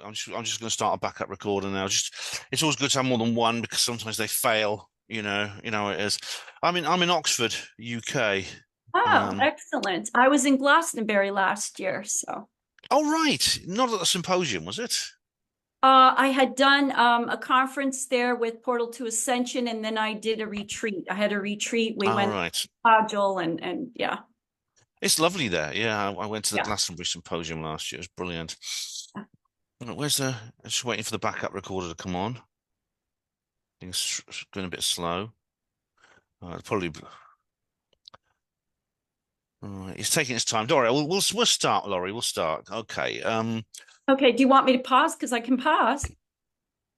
I'm just going to start a backup recorder now. It's always good to have more than one because sometimes they fail. You know it is. I'm in Oxford, UK. Oh, Um, excellent. I was in Glastonbury last year, so oh right, not at the symposium, was it? I had done a conference there with Portal to Ascension, and then I did a retreat. I had a retreat. We All went right. to Agile and yeah, It's lovely there. Yeah, I went to the yeah. Glastonbury Symposium last year. It was brilliant. Where's the? I'm just waiting for the backup recorder to come on. Things going a bit slow. Probably. It's taking its time. Don't worry. We'll start, Laurie. We'll start. Okay. Okay, do you want me to pause? Because I can pause.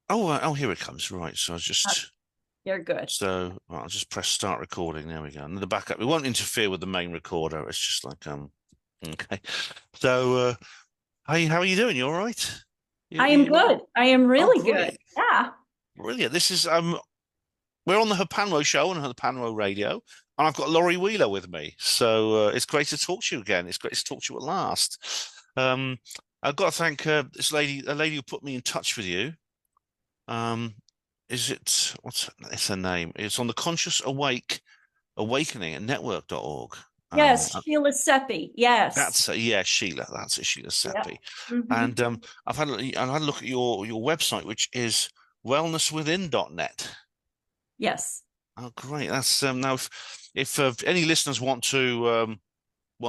Oh, here it comes. Right. So I Uh, just. You're good. Right, I'll just press start recording. There we go. And the backup. It won't interfere with the main recorder. It's just like. Okay. So. How are you doing? You all right? I am You good. I am Oh, really good. great. Yeah. Brilliant. This is we're on the HPANWO show on the HPANWO radio, and I've got Laurie Wheeler with me. So it's great to talk to you again. It's great to talk to you at last. Um, I've got to thank this lady, a lady who put me in touch with you. Um, is it it's her name? It's on the Conscious Awakening at network.org. Yes, Sheila Seppi. Yes. That's yeah, Sheila. That's it, Sheila Yep. Seppi. Hmm. And I've had a look at your website, which is wellnesswithin.net. Yes. Oh, great. That's now if any listeners want to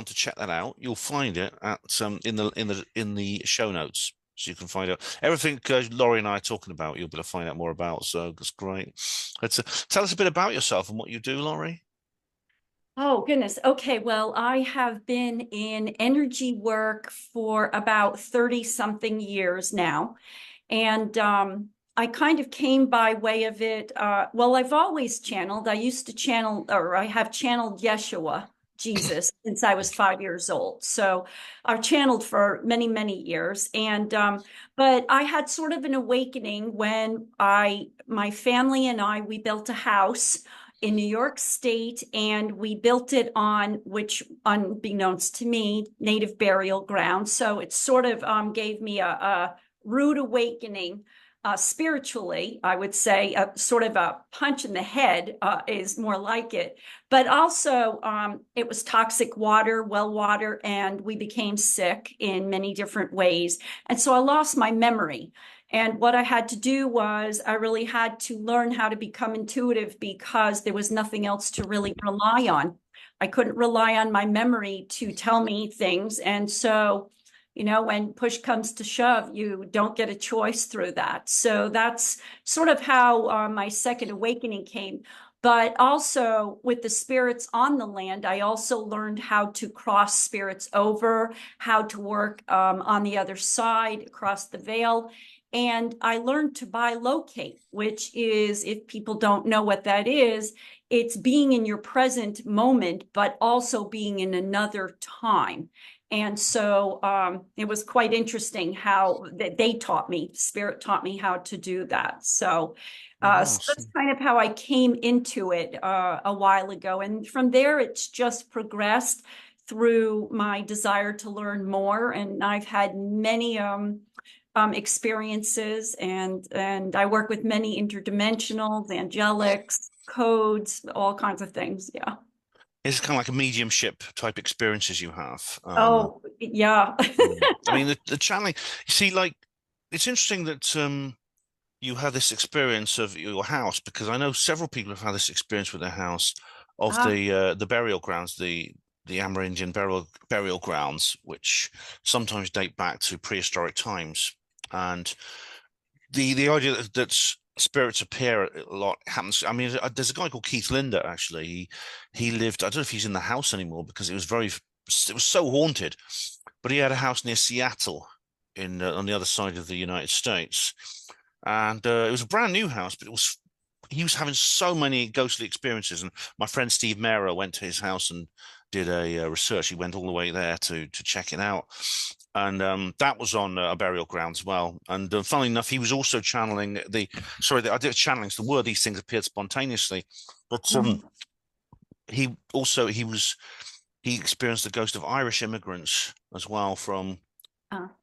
check that out, you'll find it at in the show notes. So you can find out everything Laurie and I are talking about. You'll be able to find out more about. So that's great. Tell us a bit about yourself and what you do, Laurie. Oh, goodness. Okay. Well, I have been in energy work for about 30 something years now. And I kind of came by way of it. Well, I've always channeled. I used to channel, or I have channeled Yeshua, Jesus, since I was 5 years old. So I've channeled for many, many years. And but I had sort of an awakening when my family and we built a house in New York State, and we built it on, which, unbeknownst to me, native burial ground. So it sort of gave me a rude awakening spiritually. I would say sort of a punch in the head is more like it. But also, it was toxic water, well water, and we became sick in many different ways. And so I lost my memory. And what I had to do was I really had to learn how to become intuitive because there was nothing else to really rely on. I couldn't rely on my memory to tell me things. And so, when push comes to shove, you don't get a choice through that. So that's sort of how my second awakening came. But also with the spirits on the land, I also learned how to cross spirits over, how to work on the other side, across the veil. And I learned to bilocate, which is, if people don't know what that is, it's being in your present moment, but also being in another time. And so it was quite interesting how they taught me, Spirit taught me how to do that. So that's Awesome. kind of how I came into it a while ago. And from there, it's just progressed through my desire to learn more. And I've had many experiences, and I work with many interdimensionals, angelics, codes, all kinds of things. Yeah. It's kind of like a mediumship type experiences you have. Oh, yeah. I mean, the channeling. You see, like it's interesting that you had this experience of your house because I know several people have had this experience with their house of Ah, the burial grounds, the Amerindian burial grounds, which sometimes date back to prehistoric times, and the idea that spirits appear a lot happens. I mean, there's a guy called Keith Linder actually. He lived. I don't know if he's in the house anymore because it was so haunted, but he had a house near Seattle in on the other side of the United States, and it was a brand new house, but it was he was having so many ghostly experiences. And my friend Steve Mera went to his house and did a research. He went all the way there to check it out, and that was on a burial ground as well. And funnily enough, he was also channeling I did channeling. So the word these things appeared spontaneously, but mhm. he also he experienced the ghost of Irish immigrants as well from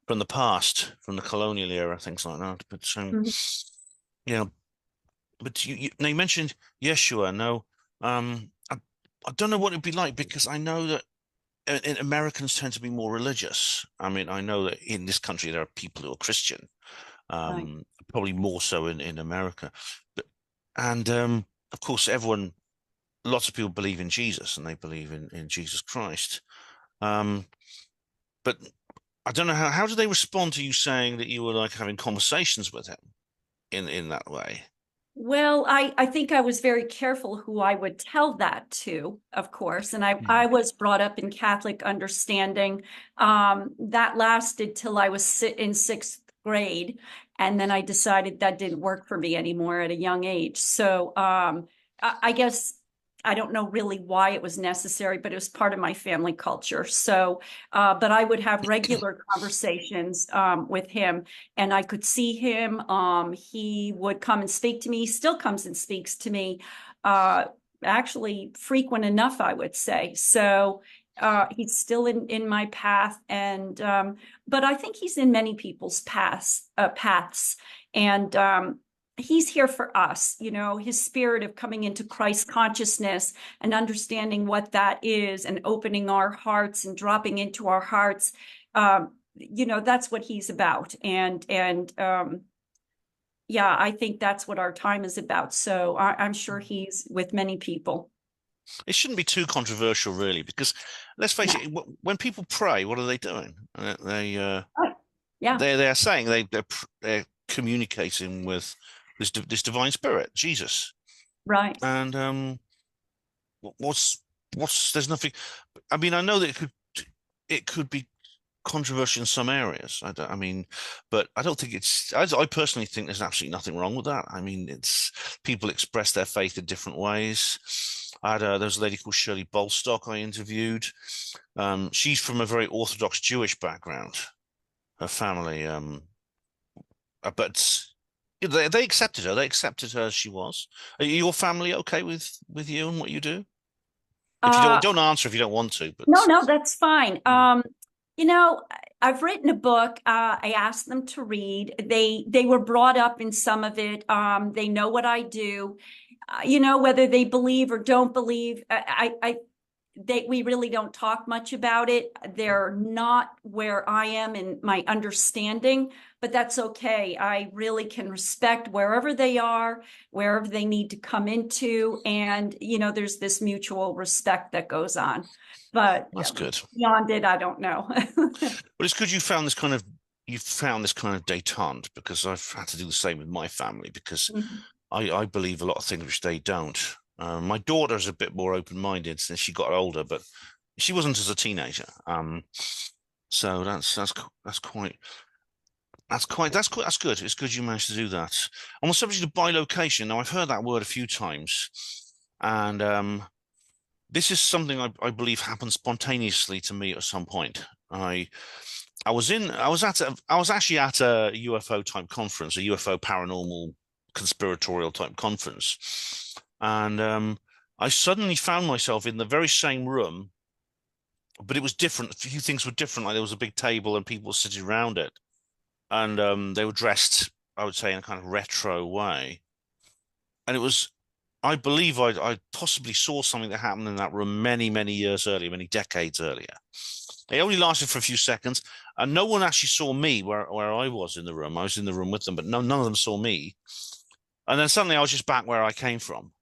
from the past, from the colonial era, things like that. But Mhm. you know, but now you mentioned Yeshua. No, I don't know what it'd be like because I know that Americans tend to be more religious. I mean, I know that in this country there are people who are Christian, Right. probably more so in America. But and of course, lots of people believe in Jesus and they believe in Jesus Christ. Um, but I don't know how do they respond to you saying that you were like having conversations with him in that way? Well, I think I was very careful who I would tell that to, of course. And I Hmm. was brought up in Catholic understanding. That lasted till I was in sixth grade. And then I decided that didn't work for me anymore at a young age. So I guess I don't know really why it was necessary, but it was part of my family culture. So, but I would have regular conversations with him and I could see him. He would come and speak to me. He still comes and speaks to me, uh, actually frequent enough, I would say. So he's still in my path, and but I think he's in many people's paths, and he's here for us. You know, his spirit of coming into Christ consciousness and understanding what that is, and opening our hearts and dropping into our hearts. You know, that's what he's about, and yeah, I think that's what our time is about. So I'm sure he's with many people. It shouldn't be too controversial, really, because let's face No. it, when people pray, what are they doing? Right. Yeah. They're saying they're communicating with this divine spirit, Jesus, Right. and what's there's nothing. I mean, I know that it could be controversial in some areas. I mean, but I don't think I personally think there's absolutely nothing wrong with that. I mean, it's people express their faith in different ways. There was a lady called Shirley Bolstock I interviewed. She's from a very Orthodox Jewish background. Her family, but they accepted her. They accepted her as she was. Are your family okay with you and what you do? If you Uh, don't answer if you don't want to, no, but no, that's fine. mm, You know, I've written a book. I asked them to read. They were brought up in some of it. They know what I do. You know, whether they believe or don't believe, we really don't talk much about it. They're not where I am in my understanding, but that's okay. I really can respect wherever they are, wherever they need to come into, and you know, there's this mutual respect that goes on. But that's good. beyond it, I don't know. But it's good you found this kind of détente because I've had to do the same with my family because I believe a lot of things which they don't. My daughter's a bit more open-minded since she got older, but she wasn't as a teenager. So that's good. It's good you managed to do that. On the subject of bilocation, now I've heard that word a few times, and this is something I believe happened spontaneously to me at some point. I was actually at a UFO type conference, a UFO paranormal conspiratorial type conference, and I suddenly found myself in the very same room, but it was different. A few things were different. Like there was a big table and people were sitting around it, and they were dressed, I would say, in a kind of retro way, and it was. I believe I possibly saw something that happened in that room many years earlier, many decades earlier. It only lasted for a few seconds, and no one actually saw me where I was in the room. I was in the room with them, but none of them saw me. And then suddenly I was just back where I came from.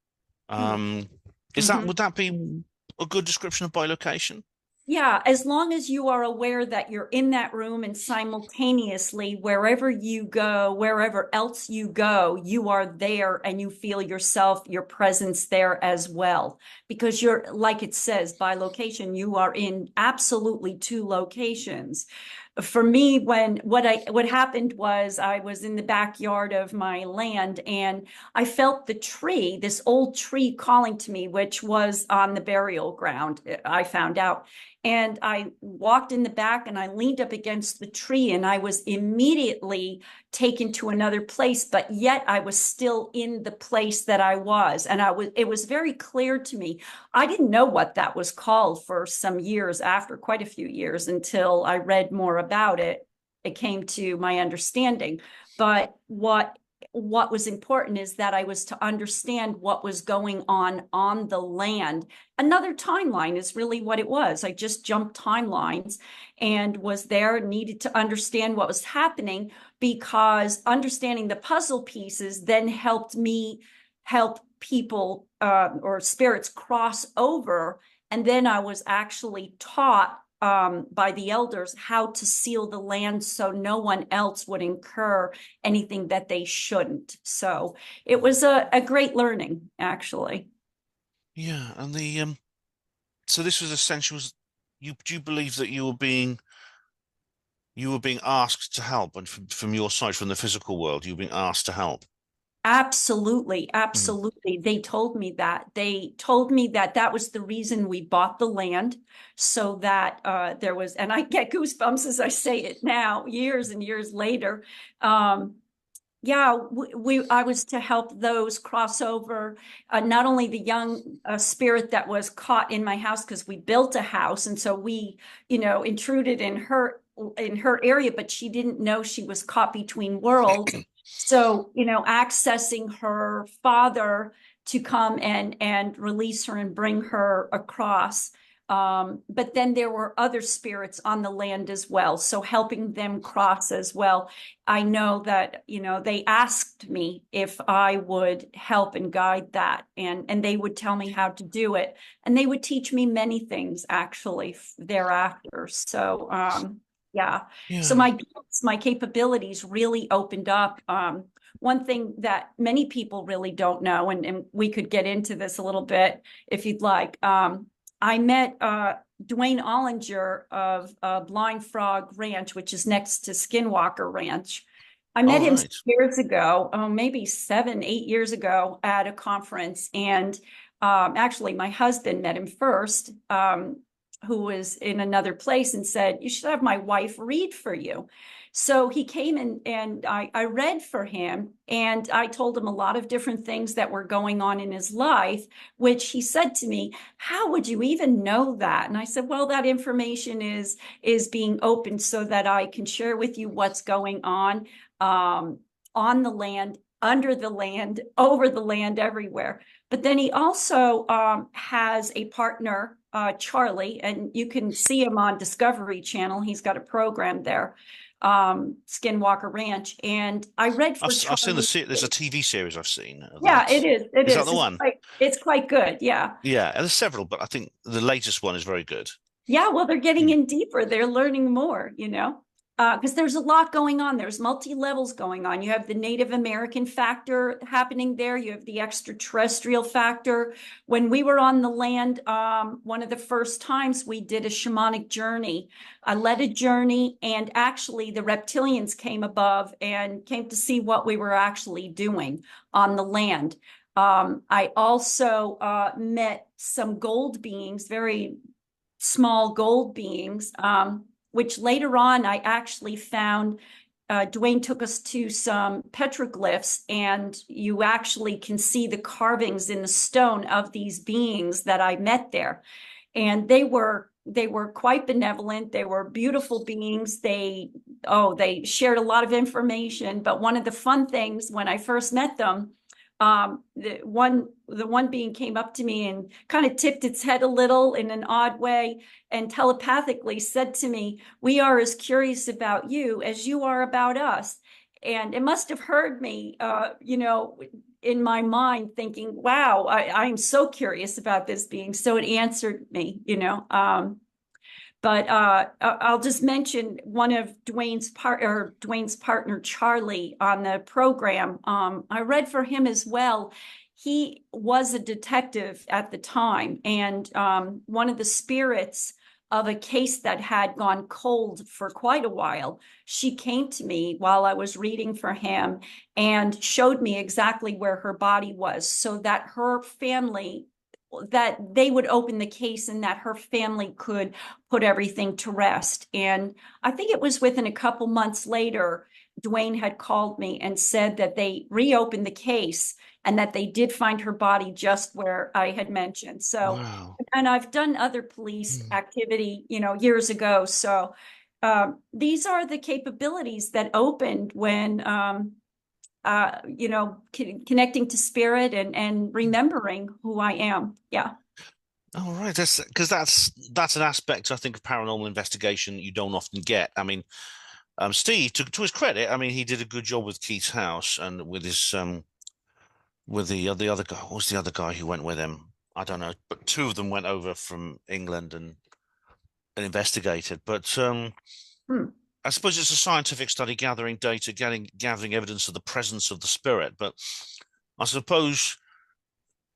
Um, Mhm. would that be a good description of bilocation? Yeah, as long as you are aware that you're in that room and simultaneously, wherever you go, wherever else you go, you are there and you feel yourself, your presence there as well. Because you're, like it says, by location, you are in absolutely two locations. For me, what happened was I was in the backyard of my land and I felt the tree, this old tree calling to me, which was on the burial ground, I found out. And I walked in the back and I leaned up against the tree and I was immediately taken to another place, but yet I was still in the place that I was. And it was very clear to me. I didn't know what that was called for some years after, quite a few years until I read more about it. it came to my understanding. But what was important is that I was to understand what was going on the land. Another timeline is really what it was. I just jumped timelines and was there, needed to understand what was happening, because understanding the puzzle pieces then helped me help people or spirits cross over. And then I was actually taught by the elders how to seal the land so no one else would incur anything that they shouldn't. So it was a great learning, actually. Yeah, and the so this was essential. You do you believe that you were being asked to help, and from your side, from the physical world, you were being asked to help? Absolutely, Mm. absolutely. They told me that. They told me that that was the reason we bought the land, so that there was, and I get goosebumps as I say it now, years and years later. Um, yeah, I was to help those cross over, not only the young spirit that was caught in my house because we built a house, and so we, intruded in her area, but she didn't know she was caught between worlds. So, accessing her father to come and release her and bring her across. But then there were other spirits on the land as well, so helping them cross as well. I know that, they asked me if I would help and guide that, and they would tell me how to do it. And they would teach me many things actually thereafter. So, yeah. So Yeah, my capabilities really opened up. One thing that many people really don't know, and we could get into this a little bit if you'd like. I met Dwayne Ollinger of Blind Frog Ranch, which is next to Skinwalker Ranch. I met all him some right. years ago, maybe 7, 8 years ago at a conference. And actually, my husband met him first, who was in another place, and said, "You should have my wife read for you." So he came in and I read for him, and I told him a lot of different things that were going on in his life, which he said to me, "How would you even know that?" And I said, "Well, that information is being opened so that I can share with you what's going um, on the land, under the land, over the land, everywhere." But then he also has a partner, Charlie, and you can see him on Discovery Channel. He's got a program there, Skinwalker Ranch. And I read for I've seen Charlie. there's a TV series I've seen of Yeah, that. it is. It Is that is. the one? It's quite good. Yeah. Yeah, and there's several, but I think the latest one is very good. Yeah, well, they're getting Mm. in deeper. They're learning more, because there's a lot going on. There's multi-levels going on. You have the Native American factor happening there. You have the extraterrestrial factor. When we were on the land, one of the first times we did a shamanic journey. I led a journey, and actually the reptilians came above and came to see what we were actually doing on the land. I also met some gold beings, very small gold beings, which later on I actually found. Dwayne took us to some petroglyphs, and you actually can see the carvings in the stone of these beings that I met there. And they were quite benevolent. They were beautiful beings. They shared a lot of information. But one of the fun things when I first met them, the one being came up to me and kind of tipped its head a little in an odd way, and telepathically said to me, "We are as curious about you as you are about us." And it must have heard me, in my mind, thinking, "Wow, I'm so curious about this being." So it answered me. But I'll just mention one of Dwayne's partner, Charlie, on the program. I read for him as well. He was a detective at the time, and one of the spirits of a case that had gone cold for quite a while, she came to me while I was reading for him and showed me exactly where her body was, so that her family, that they would open the case and that her family could put everything to rest. And I think it was within a couple months later, Dwayne had called me and said that they reopened the case and that they did find her body just where I had mentioned. So, Wow. and I've done other police Mm. activity, years ago. So these are the capabilities that opened when, connecting to spirit and remembering who I am. Yeah. Oh, right. That's because that's an aspect I think of paranormal investigation you don't often get. I mean, Steve, to his credit, I mean, he did a good job with Keith's house and with his with the other guy. What was the other guy who went with him? I don't know, but two of them went over from England and investigated. But Hmm. I suppose it's a scientific study, gathering data, gathering evidence of the presence of the spirit. But I suppose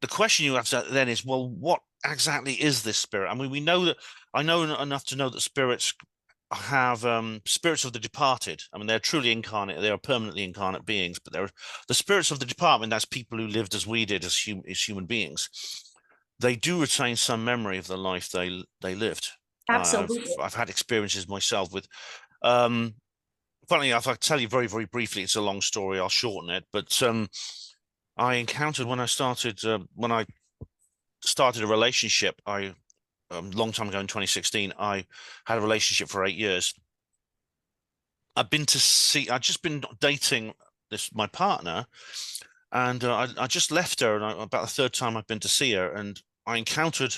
the question you have to then is, well, what exactly is this spirit? I mean, we know that I know enough to know that spirits have spirits of the departed. I mean, they're truly incarnate, they are permanently incarnate beings, but they're the spirits of the departed, that's people who lived as we did as human beings. They do retain some memory of the life they lived. Absolutely. I've had experiences myself with um funny enough, I'll tell you very, very briefly, it's a long story, I'll shorten it, but I encountered when I started a relationship, I long time ago in 2016, I had a relationship for 8 years. I'd just been dating this my partner, and I just left her, and about the third time I've been to see her, and I encountered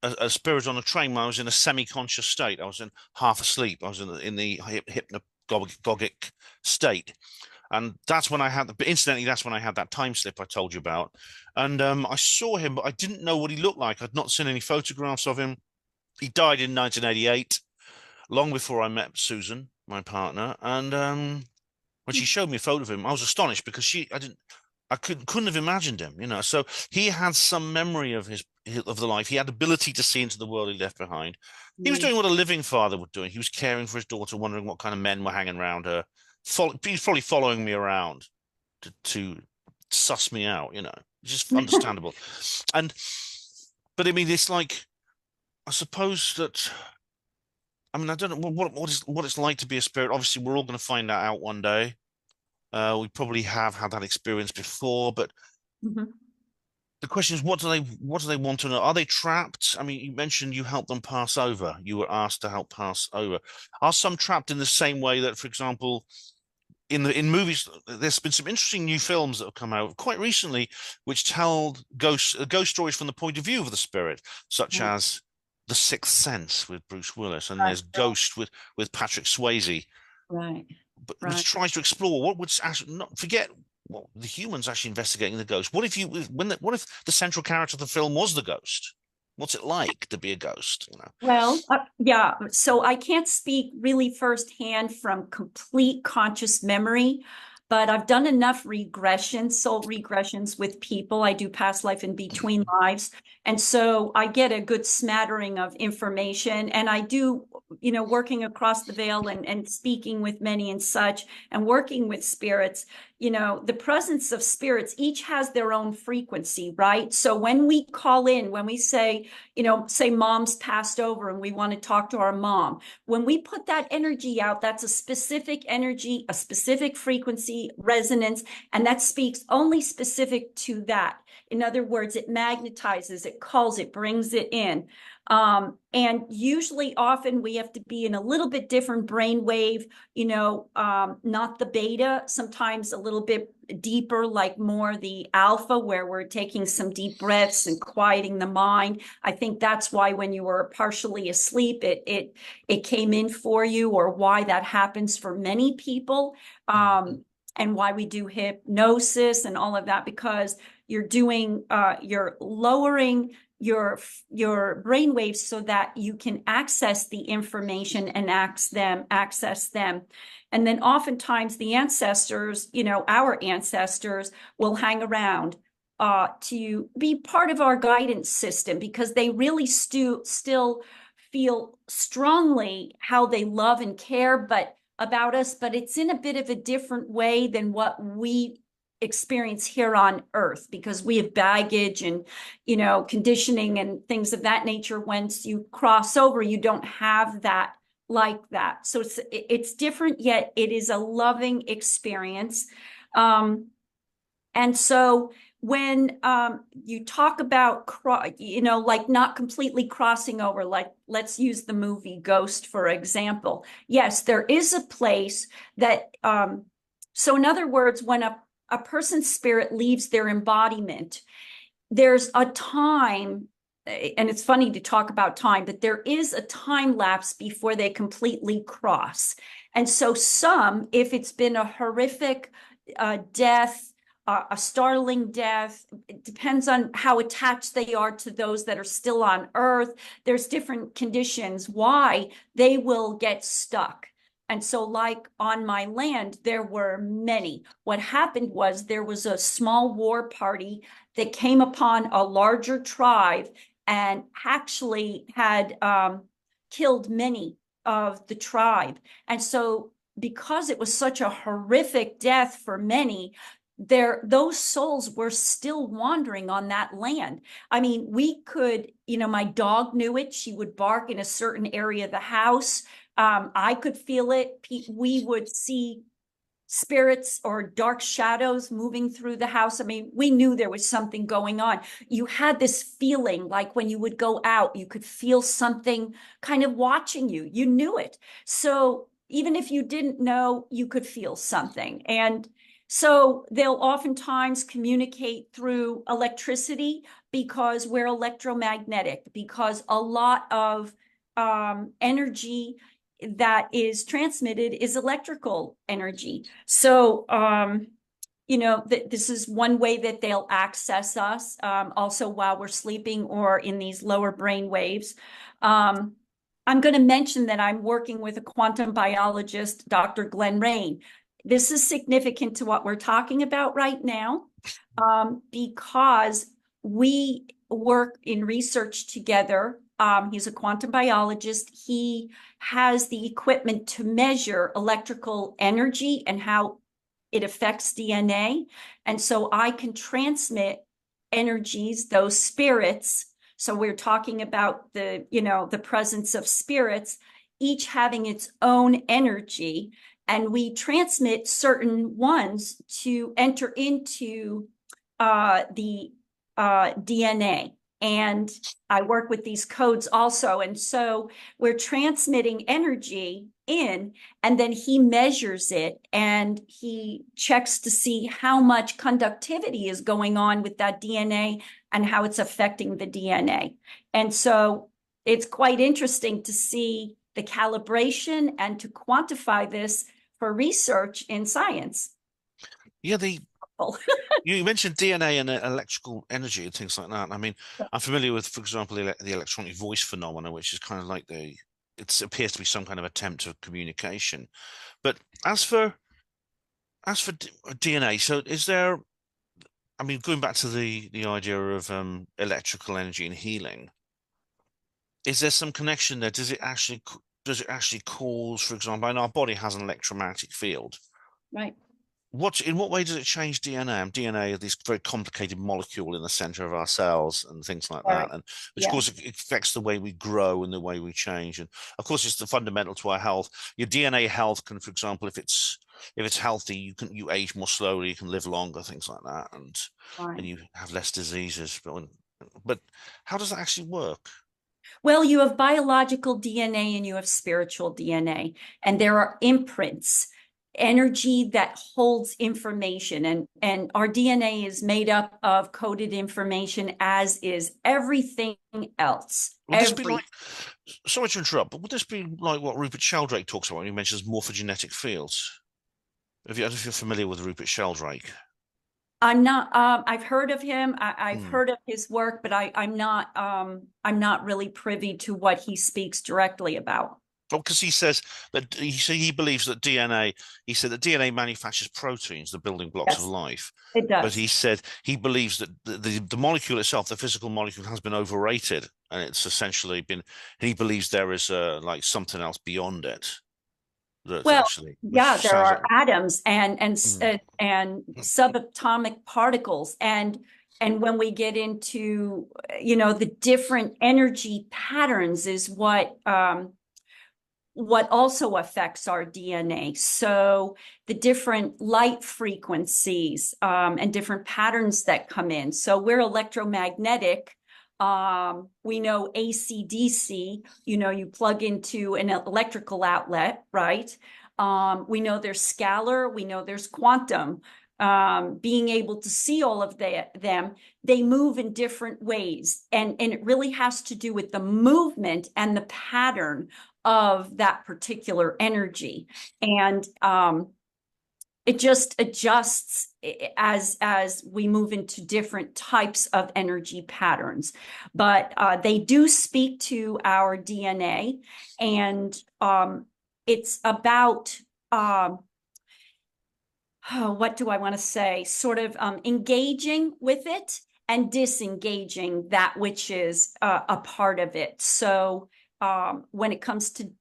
a spirit on a train when I was in a semi-conscious state. I was in half asleep. I was in the hypnagogic state, and that's when I had incidentally, that's when I had that time slip I told you about. And I saw him, but I didn't know what he looked like. I'd not seen any photographs of him. He died in 1988, long before I met Susan, my partner. And when she showed me a photo of him, I was astonished because I couldn't have imagined him, you know. So he had some memory of of the life. He had ability to see into the world he left behind. He was Mm. doing what a living father would do. He was caring for his daughter, wondering what kind of men were hanging around her. He's probably following me around to suss me out, you know. Just understandable. And but I mean, it's like I suppose that I don't know what it's like to be a spirit. Obviously, we're all going to find that out one day. We probably have had that experience before, but Mhm. the question is, what do they want to know? Are they trapped? I mean, you mentioned you helped them pass over. You were asked to help pass over. Are some trapped in the same way that, for example, in movies, there's been some interesting new films that have come out quite recently, which tell ghost stories from the point of view of the spirit, such Right, as The Sixth Sense with Bruce Willis, and right, there's Ghost with Patrick Swayze, right, but which right. tries to explore what would actually not forget what the humans actually investigating the ghost. What if the central character of the film was the ghost? What's it like to be a ghost? You know. Well, yeah, so I can't speak really firsthand from complete conscious memory, but I've done enough regressions, soul regressions with people. I do past life and between lives. And so I get a good smattering of information. And I do, working across the veil and speaking with many and such, and working with spirits, the presence of spirits each has their own frequency, right? So when we call in, when we say, say mom's passed over and we want to talk to our mom. When we put that energy out, that's a specific energy, a specific frequency, resonance, and that speaks only specific to that. In other words, it magnetizes, it calls, it brings it in. And usually often we have to be in a little bit different brainwave, not the beta, sometimes a little bit deeper, like more the alpha, where we're taking some deep breaths and quieting the mind. I think that's why when you were partially asleep, it came in for you, or why that happens for many people, and why we do hypnosis and all of that, because you're lowering your brain waves so that you can access the information and access them. And then oftentimes the ancestors, our ancestors will hang around to be part of our guidance system, because they really still feel strongly how they love and care about us, but it's in a bit of a different way than what we experience here on earth, because we have baggage and conditioning and things of that nature. Once you cross over, you don't have that like that. So it's different, yet it is a loving experience. And so when you talk about, like not completely crossing over, like let's use the movie Ghost, for example. Yes, there is a place that, so in other words, when a person's spirit leaves their embodiment, there's a time, and it's funny to talk about time, but there is a time lapse before they completely cross. And so some, if it's been a horrific death, a startling death, it depends on how attached they are to those that are still on Earth. There's different conditions why they will get stuck. And so, like on my land, there were many. What happened was there was a small war party that came upon a larger tribe and actually had killed many of the tribe. And so, because it was such a horrific death for many, those souls were still wandering on that land. I mean, we could, my dog knew it. She would bark in a certain area of the house. I could feel it. We would see spirits or dark shadows moving through the house. I mean, we knew there was something going on. You had this feeling like when you would go out, you could feel something kind of watching you. You knew it. So even if you didn't know, you could feel something. And so they'll oftentimes communicate through electricity because we're electromagnetic, because a lot of energy that is transmitted is electrical energy. So, this is one way that they'll access us, also while we're sleeping or in these lower brain waves. I'm going to mention that I'm working with a quantum biologist, Dr. Glenn Rain. This is significant to what we're talking about right now, because we work in research together. He's a quantum biologist. He has the equipment to measure electrical energy and how it affects DNA. And so I can transmit energies, those spirits. So we're talking about the presence of spirits, each having its own energy. And we transmit certain ones to enter into the DNA. And I work with these codes also. And so we're transmitting energy in, and then he measures it and he checks to see how much conductivity is going on with that DNA and how it's affecting the DNA. And so it's quite interesting to see the calibration and to quantify this for research in science. Yeah, you mentioned DNA and electrical energy and things like that. I mean, I'm familiar with, for example, the electronic voice phenomena, which is kind of like it appears to be some kind of attempt of communication. But as for DNA, so is there? I mean, going back to the idea of electrical energy and healing, is there some connection there? Does it actually cause, for example, and our body has an electromagnetic field. Right. In what way does it change DNA? And DNA is this very complicated molecule in the center of our cells and things like Right. that. And which, of Yeah. course, it affects the way we grow and the way we change. And of course, it's the fundamental to our health. Your DNA health can, for example, if it's healthy, you age more slowly, you can live longer, things like that, and Right. you have less diseases. But how does that actually work? Well, you have biological DNA and you have spiritual DNA, and there are imprints, energy that holds information. And our DNA is made up of coded information, as is everything else. Would this be Every like, sorry to interrupt, but would this be like what Rupert Sheldrake talks about when he mentions morphogenetic fields? I don't know if you're familiar with Rupert Sheldrake. I'm not, I've heard of him. I've Hmm. heard of his work, but I'm not really privy to what he speaks directly about. Well, because he believes that DNA. He said that DNA manufactures proteins, the building blocks of Yes, life. it But does. he said he believes that the molecule itself, the physical molecule, has been overrated, and it's essentially been. He believes there is like something else beyond it that's Well, actually, yeah, which there sounds are like. atoms Mm. and subatomic particles, and when we get into the different energy patterns is what what also affects our DNA. So the different light frequencies and different patterns that come in. So we're electromagnetic. We know AC/DC, you plug into an electrical outlet, right? We know there's scalar, we know there's quantum. Being able to see all of them, they move in different ways. And it really has to do with the movement and the pattern of that particular energy. And it just adjusts as we move into different types of energy patterns. But they do speak to our DNA, and it's about what do I want to say? Sort of engaging with it and disengaging that which is a part of it. So when it comes to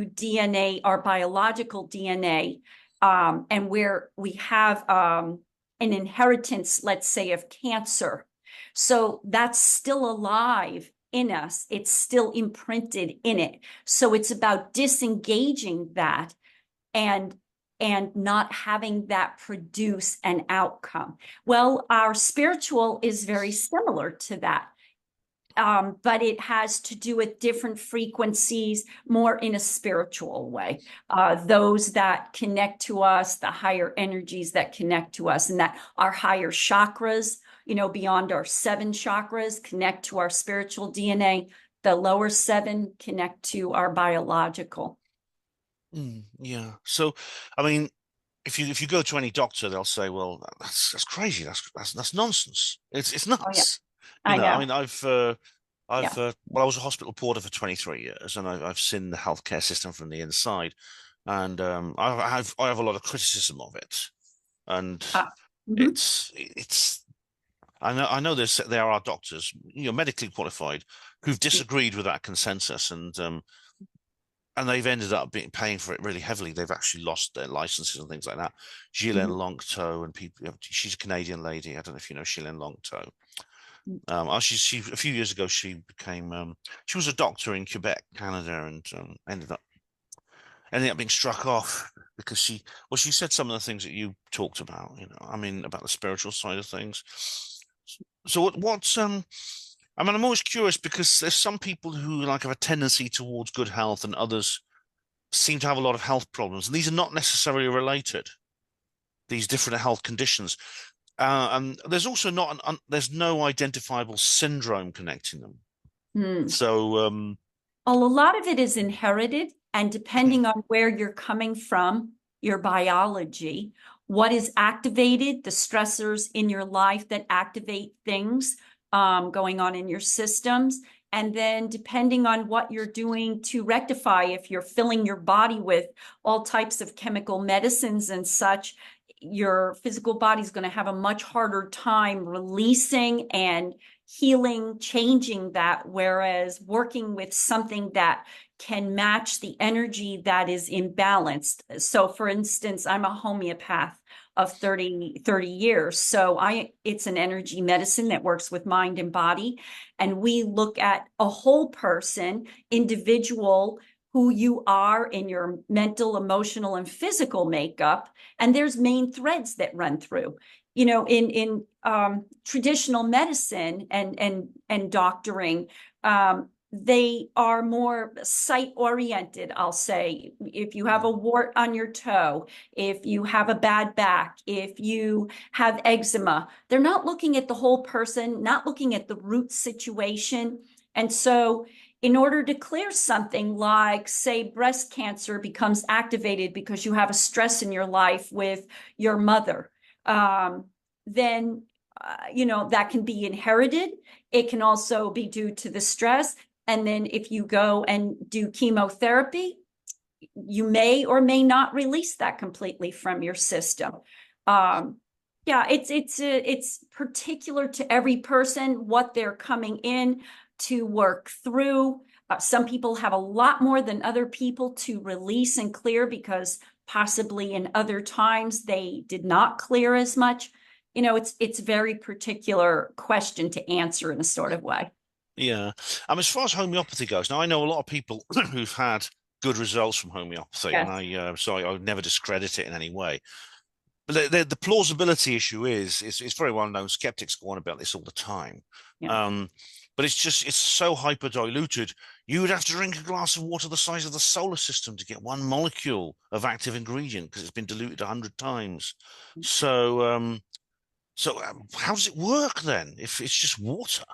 DNA, our biological DNA, and where we have an inheritance, let's say, of cancer. So that's still alive in us. It's still imprinted in it. So it's about disengaging that and not having that produce an outcome. Well, our spiritual is very similar to that. But it has to do with different frequencies, more in a spiritual way. Those that connect to us, the higher energies that connect to us, and that our higher chakras, beyond our 7 chakras, connect to our spiritual DNA. The lower 7 connect to our biological. Yeah. So, I mean, if you go to any doctor, they'll say, "Well, that's crazy. That's nonsense. It's Oh, yeah, nuts." I I know. mean, Yeah. well, I was a hospital porter for 23 years, and I've seen the healthcare system from the inside, and I have a lot of criticism of it, and Mhm. it's I know there are doctors, medically qualified, who've disagreed with that consensus, and they've ended up paying for it really heavily. They've actually lost their licenses and things like that. Ghislaine Mhm. Longto and people. She's a Canadian lady. I don't know if you know Ghislaine Longto. Mhm. She a few years ago she became she was a doctor in Quebec, Canada, and ended up being struck off because she said some of the things that you talked about. I mean about the spiritual side of things. So what's I mean, I'm always curious because there's some people who like have a tendency towards good health, and others seem to have a lot of health problems, and these are not necessarily related. These different health conditions, and there's also not there's no identifiable syndrome connecting them. Hmm. So, Well, a lot of it is inherited, and depending on where you're coming from, your biology, what is activated, the stressors in your life that activate things going on in your systems. And then, depending on what you're doing to rectify, if you're filling your body with all types of chemical medicines and such, your physical body is going to have a much harder time releasing and healing, changing that, whereas working with something that can match the energy that is imbalanced. So for instance, I'm a homeopath of 30 years. So it's an energy medicine that works with mind and body. And we look at a whole person, individual, who you are in your mental, emotional, and physical makeup. And there's main threads that run through. In traditional medicine and doctoring, they are more site oriented, I'll say. If you have a wart on your toe, if you have a bad back, if you have eczema, they're not looking at the whole person, not looking at the root situation. And so in order to clear something like, say, breast cancer becomes activated because you have a stress in your life with your mother, then that can be inherited. It can also be due to the stress. And then if you go and do chemotherapy, you may or may not release that completely from your system. Yeah, it's particular to every person what they're coming in to work through. Some people have a lot more than other people to release and clear because possibly in other times they did not clear as much. It's a very particular question to answer in a sort of way. yeah. As far as homeopathy goes, now I know a lot of people who've had good results from homeopathy, and Yes. I would never discredit it in any way. But the plausibility issue is it's very well known. Skeptics go on about this all the time. Yeah. Um, but it's so hyper diluted. You would have to drink a glass of water the size of the solar system to get one molecule of active ingredient because it's been diluted 100 times. So how does it work then if it's just water?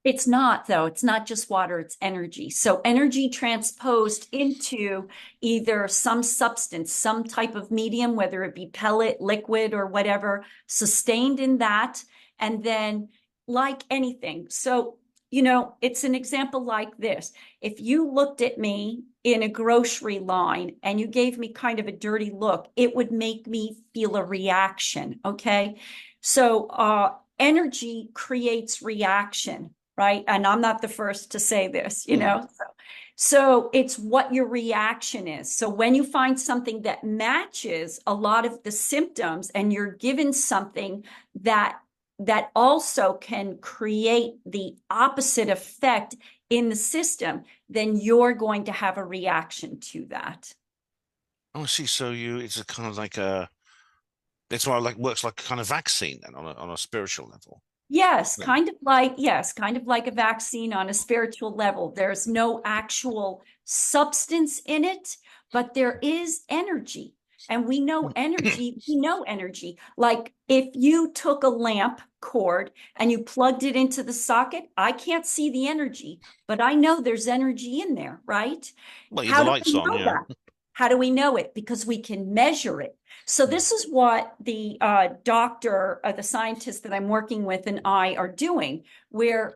It's not, though. It's not just water, it's energy. So energy transposed into either some substance, some type of medium, whether it be pellet, liquid, or whatever, sustained in that. And then, like anything. So, it's an example like this. If you looked at me in a grocery line and you gave me kind of a dirty look, it would make me feel a reaction. Okay. So, energy creates reaction, right? And I'm not the first to say this, Hmm. So it's what your reaction is. So when you find something that matches a lot of the symptoms and you're given something that also can create the opposite effect in the system, then you're going to have a reaction to that. Oh, I see. So it's a kind of like a it's why like works like a kind of vaccine then on a spiritual level. Then. Yes, kind of like a vaccine on a spiritual level. There's no actual substance in it, but there is energy. And we know energy. Like if you took a lamp cord and you plugged it into the socket, I can't see the energy, but I know there's energy in there, right? Well, the How do lights we on, know yeah. that? How do we know it? Because we can measure it. So Hmm. this is what the doctor, the scientist that I'm working with, and I are doing. We're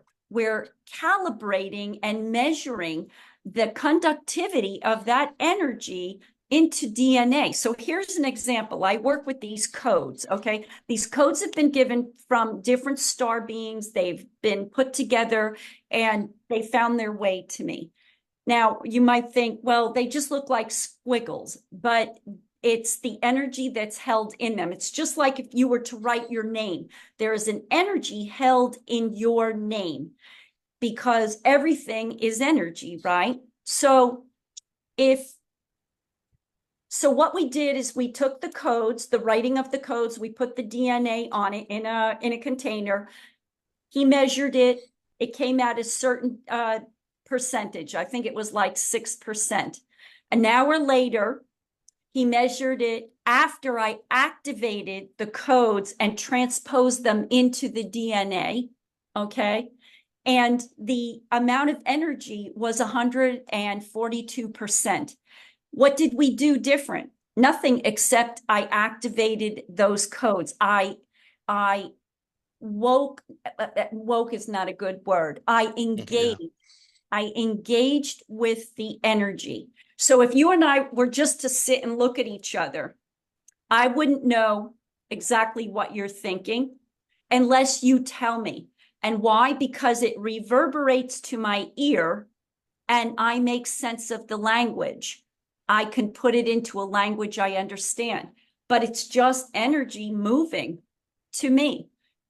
calibrating and measuring the conductivity of that energy into DNA. So here's an example. I work with these codes, okay? These codes have been given from different star beings. They've been put together and they found their way to me. Now, you might think, well, they just look like squiggles, but it's the energy that's held in them. It's just like if you were to write your name, there is an energy held in your name because everything is energy, right? If so what we did is we took the codes, the writing of the codes, we put the DNA on it in a container. He measured it. It came out a certain percentage. I think it was like 6%. An hour later, he measured it after I activated the codes and transposed them into the DNA. Okay. And the amount of energy was 142%. What did we do different? Nothing except I activated those codes. I woke is not a good word. Yeah. I engaged with the energy. So if you and I were just to sit and look at each other, I wouldn't know exactly what you're thinking unless you tell me. And why? Because it reverberates to my ear and I make sense of the language. I can put it into a language I understand, but it's just energy moving to me.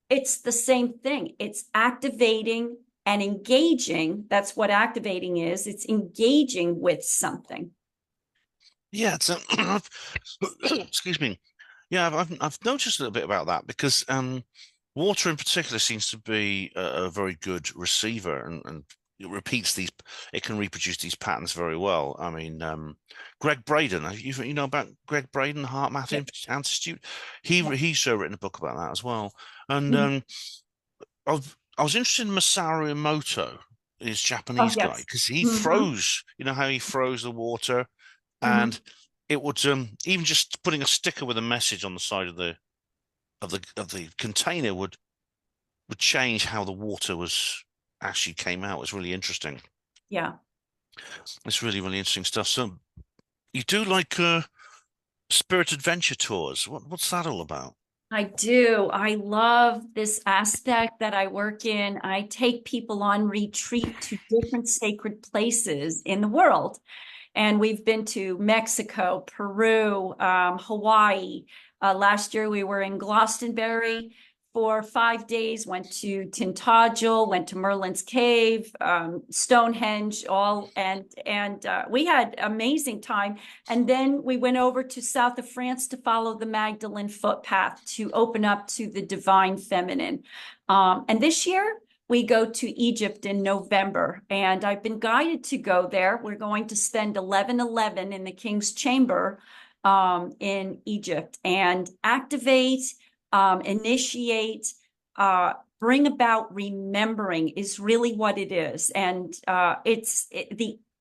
It's the same thing. It's activating and engaging. That's what activating is. It's engaging with something. Yeah, it's excuse me. Yeah, I've noticed a little bit about that because water in particular seems to be a very good receiver and it repeats these. It can reproduce these patterns very well. I mean, Greg Braden, you know about Greg Braden, Heart Math Yeah. Institute. Yeah. He's written a book about that as well. And Mhm. I was interested in Masaru Emoto, this Oh, Japanese guy, yes. because he Hmm. froze. You know how he froze the water Hmm. and it would even just putting a sticker with a message on the side of the container would change how the water was actually came out. It's really interesting. Yeah. It's really interesting stuff. So you do like spirit adventure tours. What's that all about? I do. I love this aspect that I work in. I take people on retreat to different sacred places in the world. And we've been to Mexico, Peru, Hawaii. Last year we were in Glastonbury for 5 days, went to Tintagel, went to Merlin's Cave, Stonehenge, all, and we had amazing time. And then we went over to south of France to follow the Magdalene footpath to open up to the divine feminine. And this year we go to Egypt in November, and I've been guided to go there. We're going to spend 11/11 in the King's Chamber in Egypt and activate, initiate, bring about remembering is really what it is. And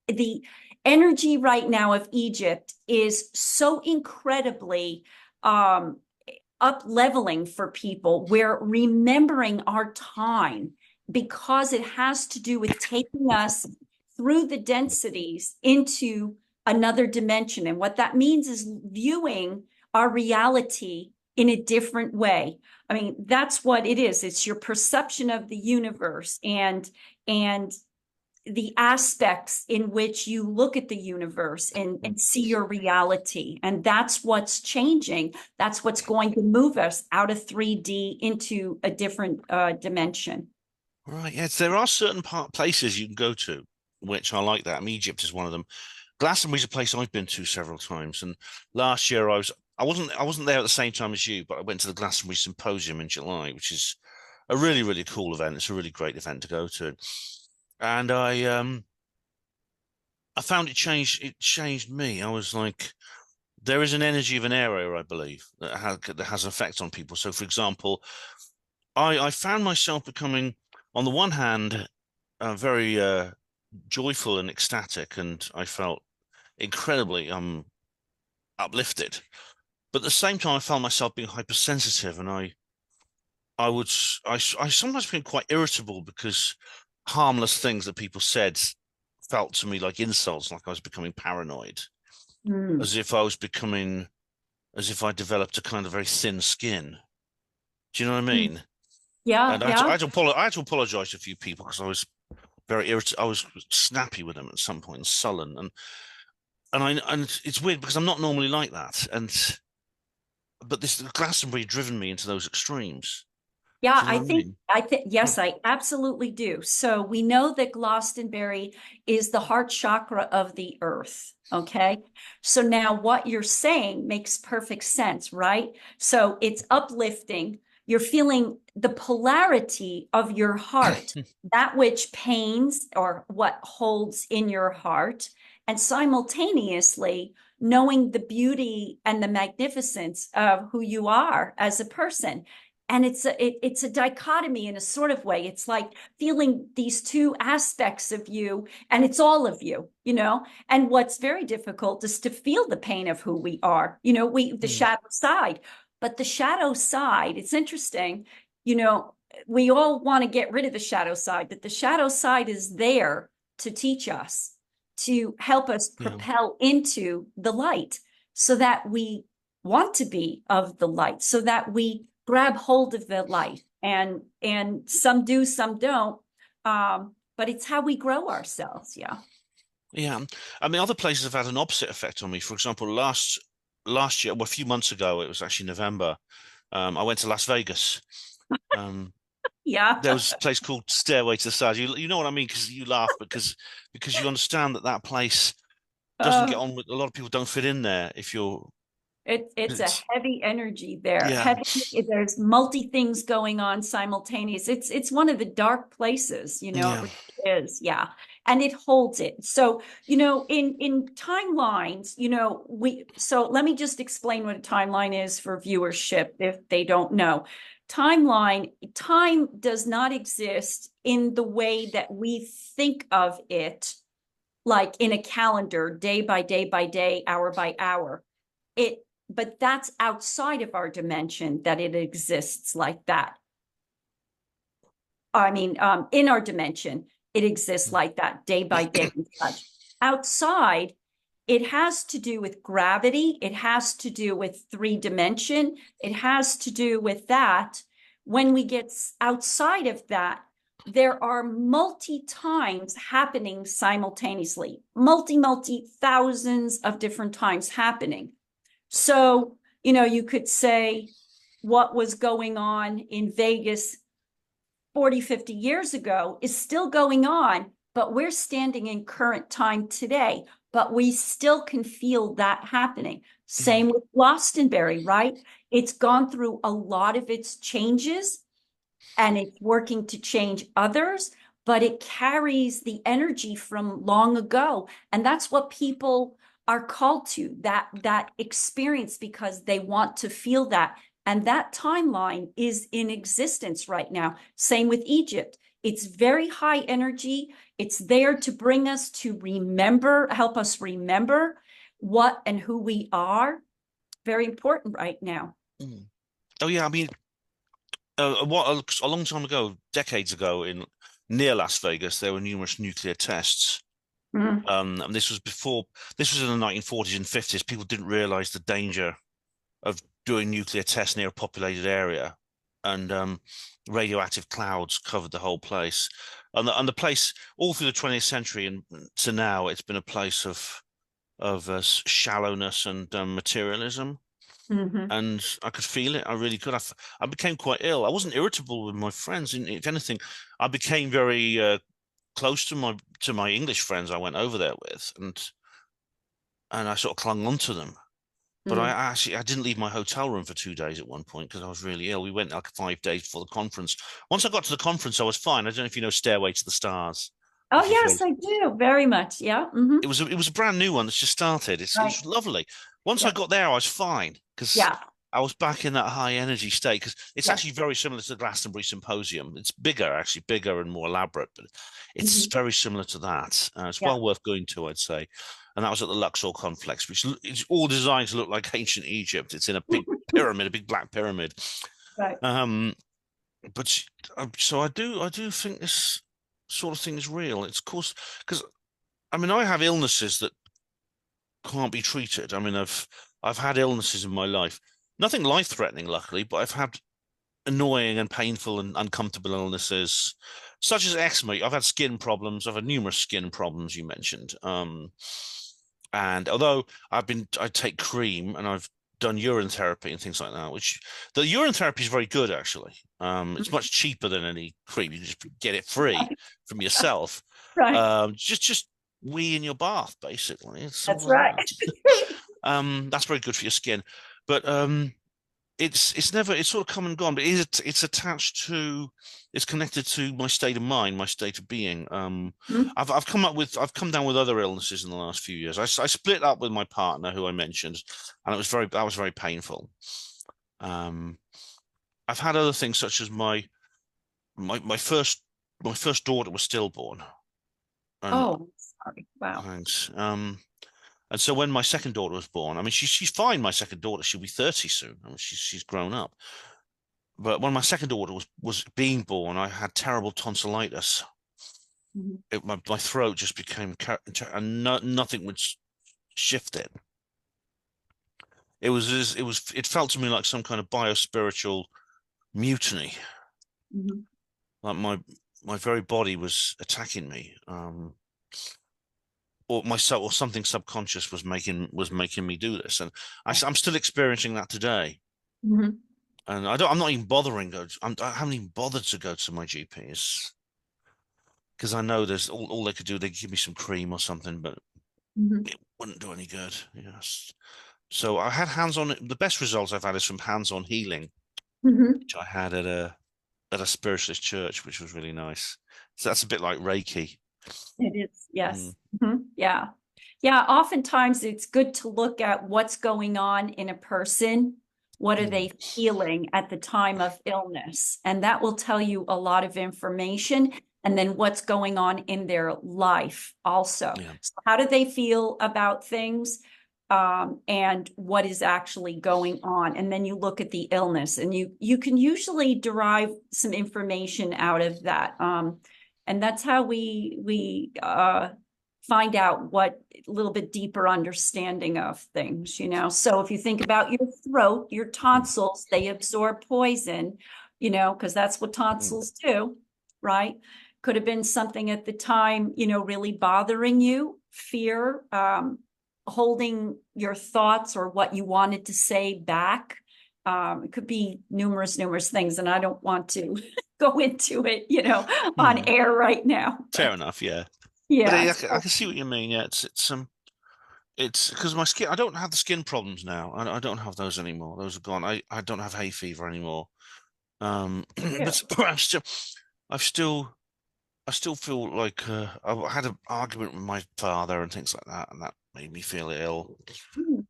the energy right now of Egypt is so incredibly up leveling for people. We're remembering our time because it has to do with taking us through the densities into another dimension. And what that means is viewing our reality in a different way. I mean, that's what it is. It's your perception of the universe and the aspects in which you look at the universe and see your reality. And that's what's changing. That's what's going to move us out of 3D into a different dimension. Right. Yes, there are certain places you can go to, which I like that. I mean, Egypt is one of them. Glastonbury's a place I've been to several times, and last year I wasn't there at the same time as you, but I went to the Glastonbury Symposium in July, which is a really, really cool event. It's a really great event to go to. And I found it changed me. I was like, there is an energy of an area, I believe, that has an effect on people. So for example, I found myself becoming, on the one hand, very joyful and ecstatic, and I felt incredibly uplifted. But at the same time, I found myself being hypersensitive, and I sometimes feel quite irritable because harmless things that people said felt to me like insults, like I was becoming paranoid, Mm. as if I was becoming, as if I developed a kind of very thin skin. Do you know what I Mm. mean? Yeah, And yeah. I had to apologize to a few people because I was very irritated. I was snappy with them at some point and sullen, and it's weird because I'm not normally like that. But this Glastonbury driven me into those extremes. Yeah, Do you know what I mean? I think, Mm. yes, I absolutely do. So we know that Glastonbury is the heart chakra of the earth. Okay. So now what you're saying makes perfect sense, right? So it's uplifting. You're feeling the polarity of your heart, that which pains or what holds in your heart, and simultaneously knowing the beauty and the magnificence of who you are as a person. And it's a dichotomy in a sort of way. It's like feeling these two aspects of you, and it's all of you, you know. And what's very difficult is to feel the pain of who we are, you know, the Mm. shadow side. But the shadow side, it's interesting, you know, we all want to get rid of the shadow side, but the shadow side is there to teach us, to help us Yeah. propel into the light so that we want to be of the light, so that we grab hold of the light. And some do, some don't. But it's how we grow ourselves. Yeah. Yeah. I mean, other places have had an opposite effect on me. For example, last year, well, a few months ago, it was actually November. I went to Las Vegas. Um, Yeah. there was a place called Stairway to the Stars. You know what I mean? Because you laugh because you understand that place doesn't get Uh, on with a lot of people don't fit in there. If you're, it's a it's heavy energy there. yeah, Heavy, there's multi things going on simultaneous. It's one of the dark places, you know, it yeah, really is. Yeah. And it holds it. So, you know, in timelines, you know, so let me just explain what a timeline is for viewership if they don't know. Time does not exist in the way that we think of it, like in a calendar, day by day by day, hour by hour. But that's outside of our dimension that it exists like that. I mean, in our dimension, it exists like that, day by day and such. Outside, it has to do with gravity. It has to do with 3 dimension. It has to do with that. When we get outside of that, there are multi times happening simultaneously, multi thousands of different times happening. So, you know, you could say what was going on in Vegas 40, 50 years ago is still going on, but we're standing in current time today, but we still can feel that happening. Same with Glastonbury, right? It's gone through a lot of its changes and it's working to change others, but it carries the energy from long ago. And that's what people are called to, that experience, because they want to feel that. And that timeline is in existence right now. Same with Egypt. It's very high energy. It's there to bring us to remember, help us remember what and who we are. Very important right now. Mm. Oh yeah, I mean, a long time ago, decades ago, in near Las Vegas, there were numerous nuclear tests. Mm. And this was in the 1940s and 50s. People didn't realize the danger of doing nuclear tests near a populated area, and radioactive clouds covered the whole place. And the place all through the 20th century and to now, it's been a place of shallowness and materialism. Mm-hmm. And I could feel it. I really could. I became quite ill. I wasn't irritable with my friends. If anything, I became very close to my English friends I went over there with, and I sort of clung on to them. But Mm. I didn't leave my hotel room for 2 days at one point because I was really ill. We went like 5 days before the conference. Once I got to the conference, I was fine. I don't know if you know Stairway to the Stars. Oh, If you've read, yes, I do. Very much. Yeah. Mm-hmm. it was a brand new one that's just started. It Right. was lovely. Once I Yeah. got there, I was fine because Yeah. I was back in that high energy state. Because it's Yeah. actually very similar to the Glastonbury Symposium. It's bigger, actually bigger and more elaborate, but it's Mm-hmm. very similar to that. It's Yeah. well worth going to, I'd say. And that was at the Luxor complex, which is all designed to look like ancient Egypt. It's in a big pyramid, a big black pyramid. Right. Um, but so I do think this sort of thing is real. It's of course because I mean I have illnesses that can't be treated. I mean I've had illnesses in my life, nothing life-threatening, luckily, but I've had annoying and painful and uncomfortable illnesses, such as eczema. I've had skin problems. I've had numerous skin problems. You mentioned, and although I take cream and I've done urine therapy and things like that, which the urine therapy is very good actually. It's much cheaper than any cream. You can just get it free from yourself. Right. Just wee in your bath, basically. It's That's simple right. as that. That's very good for your skin. But it's never it's sort of come and gone, but it's attached to it's connected to my state of mind, my state of being. Mhm. I've come down with other illnesses in the last few years. I split up with my partner, who I mentioned, and that was very painful. Um, I've had other things such as my my first my first daughter was stillborn, and Oh, sorry. Wow. thanks. And so when my second daughter was born, I mean she's fine. My second daughter, she'll be 30 soon. I mean she's grown up. But when my second daughter was being born, I had terrible tonsillitis. Mhm. My throat just became and nothing would shift it. It felt to me like some kind of biospiritual mutiny, Mhm. like my very body was attacking me. Or myself or something subconscious was making me do this, and I'm still experiencing that today. Mhm. And I'm not even bothering. I haven't even bothered to go to my GPs because I know there's all they could do. They could give me some cream or something, but Mhm. it wouldn't do any good. Yes. So I had hands-on. The best results I've had is from hands-on healing, Mhm. which I had at a spiritualist church, which was really nice. So that's a bit like Reiki. It is. Mm, Yes. Mhm. Yeah. Yeah. Oftentimes it's good to look at what's going on in a person. What are mm, they feeling at the time of illness? And that will tell you a lot of information. And then what's going on in their life also. yeah. So how do they feel about things? And what is actually going on? And then you look at the illness, and you can usually derive some information out of that. And that's how we find out what a little bit deeper understanding of things, you know. So if you think about your throat, your Mm, tonsils, they absorb poison, you know, because that's what mm, tonsils do, right? Could have been something at the time, you know, really bothering you, fear, holding your thoughts or what you wanted to say back, It could be numerous things, and I don't want to go into it, on Hmm. air right now. Fair But enough, yeah. But yeah, I can see what you mean. Yeah, it's because my skin. I don't have the skin problems now. I don't have those anymore. Those are gone. I don't have hay fever anymore. yeah. But I've still, I still feel like I had an argument with my father and things like that, and that made me feel ill.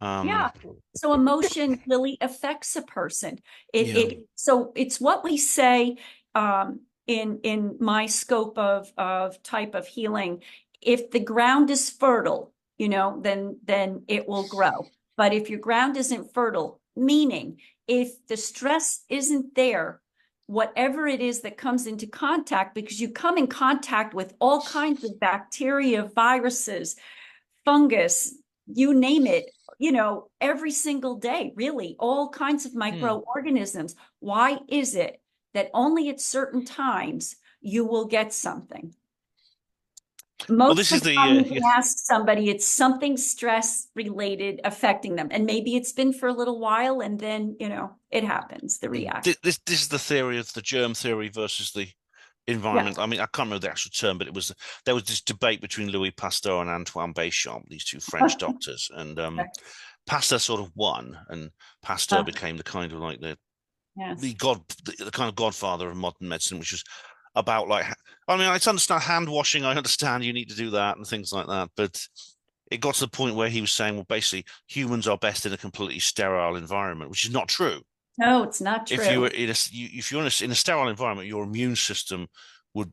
Yeah. Um, So emotion really affects a person. yeah. So it's what we say in my scope of type of healing. If the ground is fertile, then it will grow. But if your ground isn't fertile, meaning if the stress isn't there, whatever it is that comes into contact, because you come in contact with all kinds of bacteria, viruses, fungus, you name it, every single day, really, all kinds of Hmm. microorganisms. Why is it that only at certain times you will get something? Well, Most this of is the time the you can ask somebody, it's something stress related affecting them. And maybe it's been for a little while and then, it happens, the reaction. this is the theory of the germ theory versus the Yeah. environment. I mean, I can't remember the actual term, but there was this debate between Louis Pasteur and Antoine Béchamp, these two French doctors, and Pasteur sort of won, and Pasteur became the kind of like Yes. the kind of godfather of modern medicine, which was about like, I mean, I understand hand washing. I understand you need to do that and things like that, but it got to the point where he was saying, well, basically, humans are best in a completely sterile environment, which is not true. No, it's not If you were true. in a if you're in a sterile environment, your immune system would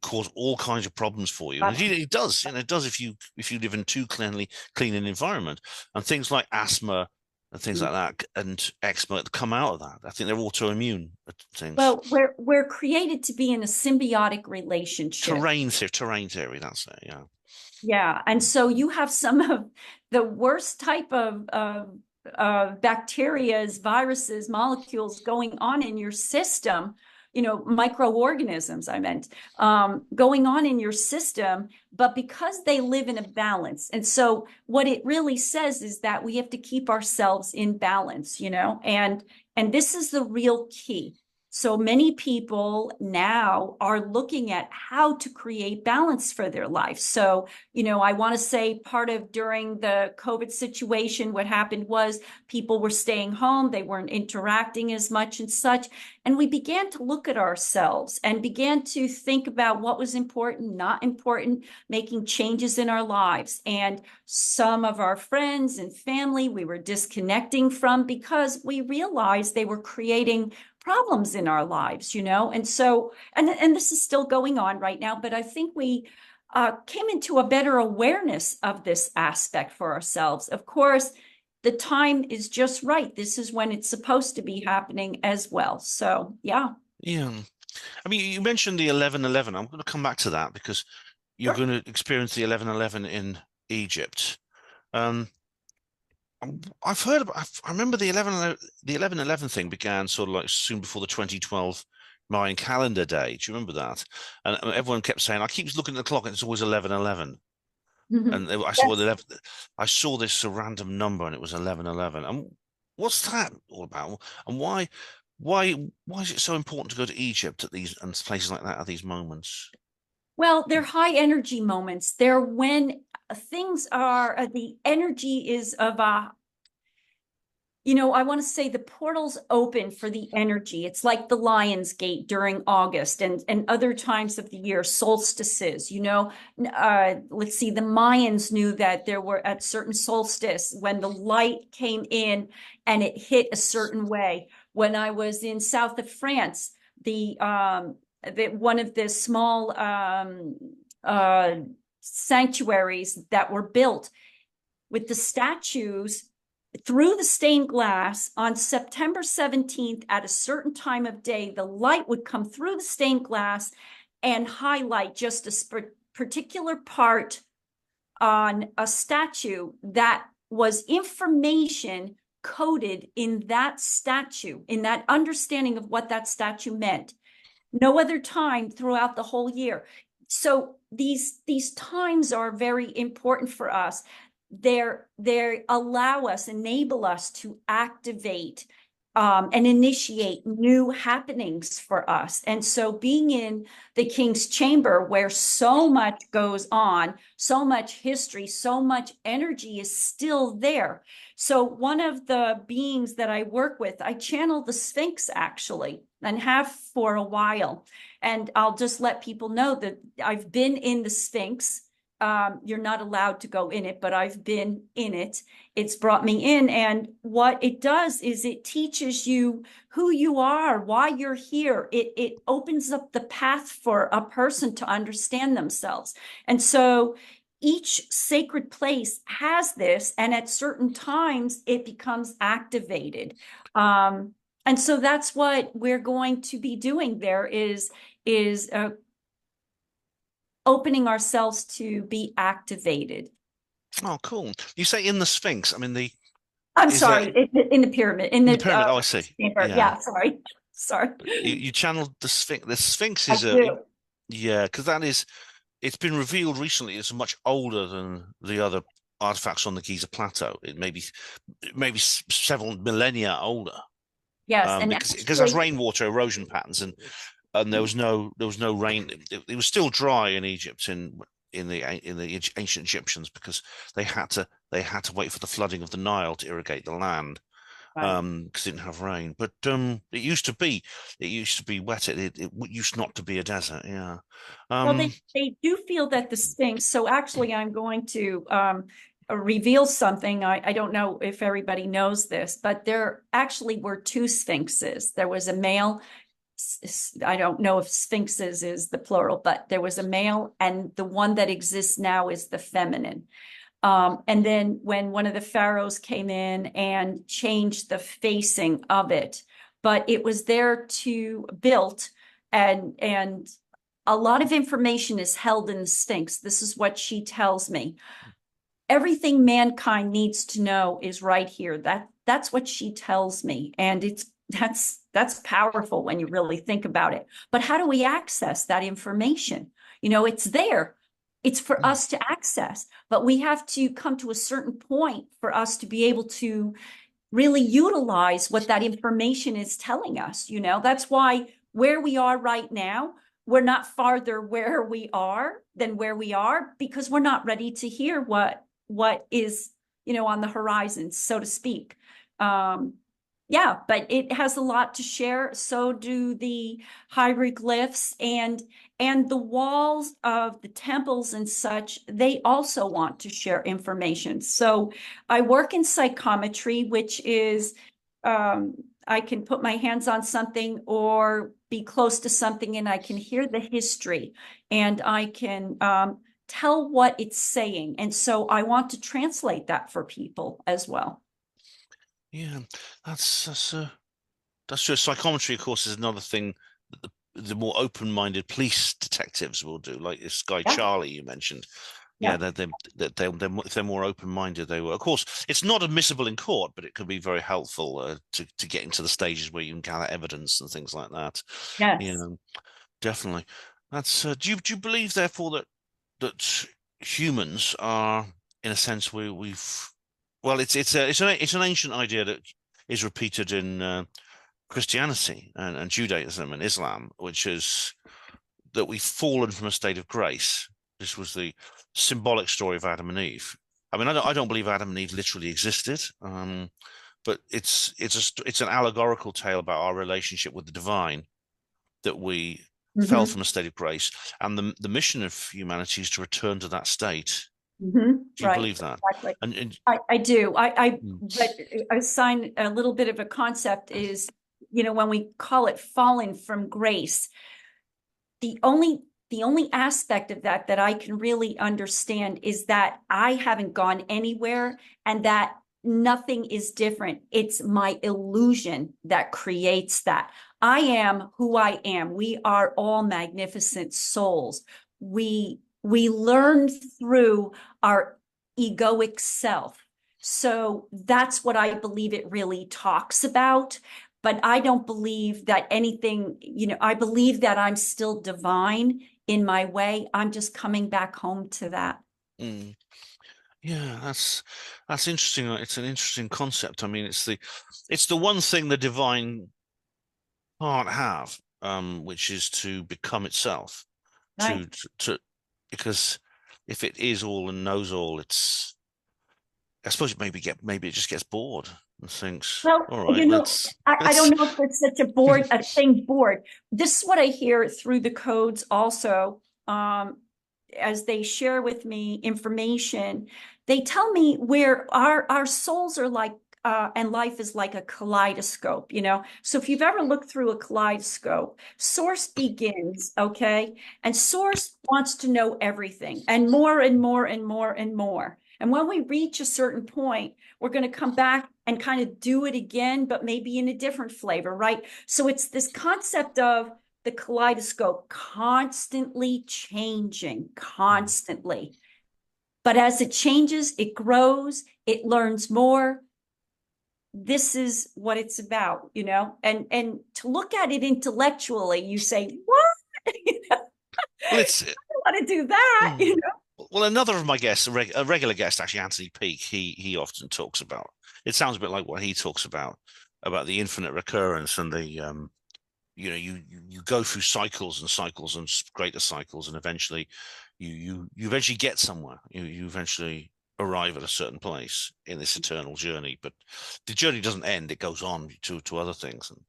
cause all kinds of problems for you, and it does. It does if you live in too clean an environment, and things like asthma and things like that, and eczema come out of that. I think they're autoimmune things. Well, we're created to be in a symbiotic relationship. Terrain theory. That's it. Yeah. Yeah. And so you have some of the worst type of bacterias, viruses, molecules going on in your system, microorganisms, I meant, going on in your system, but because they live in a balance. And so what it really says is that we have to keep ourselves in balance, and this is the real key. So many people now are looking at how to create balance for their life. So, I want to say part of during the COVID situation, what happened was people were staying home, they weren't interacting as much and such. And we began to look at ourselves and began to think about what was important, not important, making changes in our lives. And some of our friends and family we were disconnecting from because we realized they were creating problems in our lives, and so and this is still going on right now, but I think we came into a better awareness of this aspect for ourselves. Of course, the time is just right. This is when it's supposed to be happening as well. So yeah. Yeah. I mean, you mentioned the 11/11. I'm going to come back to that because you're Sure. going to experience the 11/11 in Egypt. Um, I've heard about, I remember the 11/11 thing began sort of like soon before the 2012 Mayan calendar day. Do you remember that? And everyone kept saying, I keep looking at the clock and it's always 11/11. And Yes. I saw this random number and it was 11/11. And what's that all about? And why is it so important to go to Egypt at these and places like that at these moments? Well, they're high energy moments. They're when things are, the energy is of a, I want to say the portals open for the energy. It's like the Lion's Gate during August and other times of the year, solstices, let's see, the Mayans knew that there were at certain solstice when the light came in and it hit a certain way. When I was in south of France, the one of the small sanctuaries that were built with the statues through the stained glass on September 17th at a certain time of day, the light would come through the stained glass and highlight just a particular part on a statue that was information coded in that statue, in that understanding of what that statue meant. No other time throughout the whole year. So these times are very important for us. They allow us, enable us to activate and initiate new happenings for us. And so being in the King's Chamber, where so much goes on, so much history, so much energy is still there. So one of the beings that I work with, I channel the Sphinx actually, and have for a while. And I'll just let people know that I've been in the Sphinx. You're not allowed to go in it, but I've been in it. It's brought me in. And what it does is it teaches you who you are, why you're here. It opens up the path for a person to understand themselves. And so each sacred place has this, and at certain times it becomes activated. And so that's what we're going to be doing there is opening ourselves to be activated. Oh, cool. You say in the Sphinx. I mean, the I'm is there sorry, in the pyramid, in in the the pyramid? Oh, I see. chamber. Yeah. Yeah, sorry. Sorry. You channeled the Sphinx. The Sphinx I is a do. yeah, because that is it's been revealed recently. It's much older than the other artifacts on the Giza Plateau. Maybe several millennia older. Yes, and Because it has actually, rainwater erosion patterns, and there was no rain. It was still dry in Egypt in the ancient Egyptians because they had to wait for the flooding of the Nile to irrigate the land right. because it didn't have rain. But it used to be wet. It used not to be a desert. Yeah. Well, Um. they do feel that the Sphinx, so actually I'm going to reveal something. I don't know if everybody knows this, but there actually were two Sphinxes. There was a male, I don't know if Sphinxes is the plural, but there was a male, and the one that exists now is the feminine. And then when one of the pharaohs came in and changed the facing of it, but it was there to built, and a lot of information is held in the Sphinx. This is what she tells me. Everything mankind needs to know is right here. That's what she tells me. And that's powerful when you really think about it. But how do we access that information? It's there. It's for us to access, but we have to come to a certain point for us to be able to really utilize what that information is telling us. That's why where we are right now, we're not farther where we are than where we are, because we're not ready to hear what is on the horizon, so to speak. Yeah, but it has a lot to share. So do the hieroglyphs and the walls of the temples and such. They also want to share information. So I work in psychometry, which is I can put my hands on something or be close to something, and I can hear the history, and I can tell what it's saying. And so I want to translate that for people as well. Yeah. That's true. Psychometry, of course, is another thing that the more open-minded police detectives will do, like this guy Yeah, Charlie you mentioned. Yeah, yeah. if they're more open-minded, they will. Of course, it's not admissible in court, but it could be very helpful to get into the stages where you can gather evidence and things like that. Yes. Yeah, definitely. That's. Do you believe, therefore, that humans are, in a sense, we've. Well, it's an ancient idea that is repeated in Christianity and Judaism and Islam, which is that we've fallen from a state of grace. This was the symbolic story of Adam and Eve. I mean, I don't believe Adam and Eve literally existed, but it's an allegorical tale about our relationship with the divine, that we fell Hmm. from a state of grace, and the mission of humanity is to return to that state. Hmm. Do you Right. believe that? Exactly. And I do. mm, But I assign a little bit of a concept is, when we call it fallen from grace, the only the only aspect of that I can really understand is that I haven't gone anywhere, and that nothing is different. It's my illusion that creates that. I am who I am. We are all magnificent souls. We learn through our egoic self. So that's what I believe it really talks about. But I don't believe that anything, I believe that I'm still divine in my way. I'm just coming back home to that. mm, Yeah, that's interesting. It's an interesting concept. I mean, it's the one thing the divine can't have, which is to become itself. Right. To because if it is all and knows all, I suppose maybe it just gets bored and thinks, Well, all you right, know, I let's don't know if it's such a board, a thing board. This is what I hear through the codes also. As they share with me information, they tell me where our souls are like, and life is like a kaleidoscope, you know. So if you've ever looked through a kaleidoscope, source begins, okay, and source wants to know everything and more and more and more and more. And when we reach a certain point, we're going to come back and kind of do it again, but maybe in a different flavor, right? So it's this concept of the kaleidoscope constantly changing, constantly. But as it changes, it grows, it learns more. This is what it's about, you know? And to look at it intellectually, you say, what? well, it's I want to do that, you mm. know? Well, another of my guests, a regular guest, actually, Anthony Peake, he often talks about. It sounds a bit like what he talks about the infinite recurrence and the you go through cycles and cycles and greater cycles, and eventually you eventually get somewhere. You eventually arrive at a certain place in this eternal journey, but the journey doesn't end; it goes on to other things and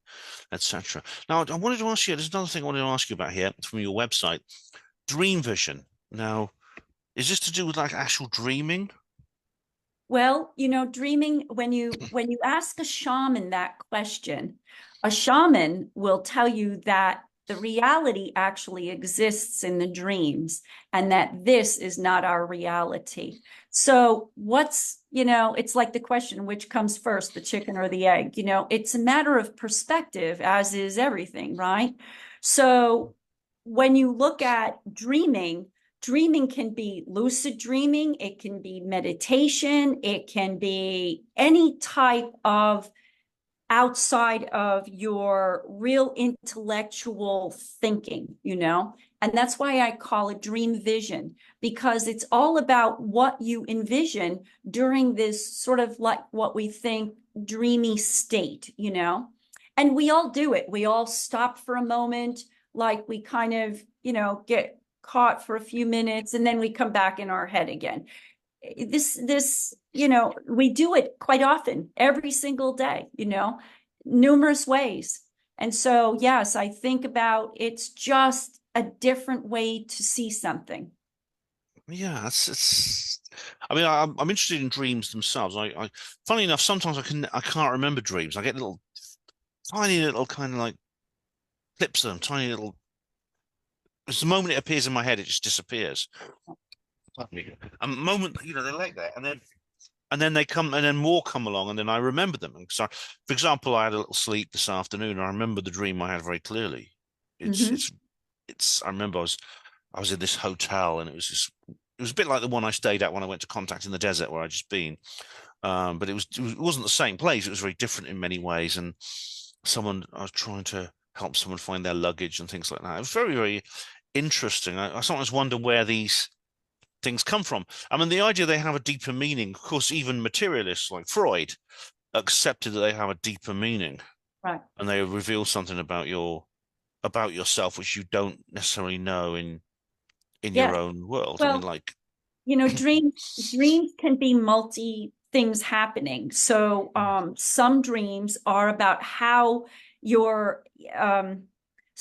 etc. Now, I wanted to ask you. There's another thing I wanted to ask you about here from your website: dream vision. Now, is this to do with like actual dreaming? Well, you know, dreaming, when you ask a shaman that question, a shaman will tell you that the reality actually exists in the dreams and that this is not our reality. So it's like the question, which comes first, the chicken or the egg? You know, it's a matter of perspective, as is everything, right? So when you look at dreaming, dreaming can be lucid dreaming, it can be meditation, it can be any type of outside of your real intellectual thinking, you know? And that's why I call it dream vision, because it's all about what you envision during this sort of like what we think dreamy state, you know? And we all do it. We all stop for a moment, like we kind of, get caught for a few minutes and then we come back in our head again. We do it quite often, every single day, numerous ways. And so, yes, I think about it's just a different way to see something. Yeah, it's. I mean, I'm interested in dreams themselves. Funny enough, sometimes I can't remember dreams. I get little tiny little kind of like clips of them, tiny little. It's the moment it appears in my head, it just disappears. A moment, they're like that, and then they come, and then more come along, and then I remember them. And so, for example, I had a little sleep this afternoon, and I remember the dream I had very clearly. It's Mm-hmm. it's it's. I remember I was in this hotel, and it was a bit like the one I stayed at when I went to Contact in the Desert, where I'd just been. But it wasn't the same place. It was very different in many ways, and I was trying to help someone find their luggage and things like that. It was very, very interesting. I sometimes wonder where these things come from. I mean, the idea they have a deeper meaning, of course, even materialists like Freud accepted that they have a deeper meaning Right. and they reveal something about yourself which you don't necessarily know in your Yes. own world. I mean, Well, like, dreams can be multi things happening. So some dreams are about how your um,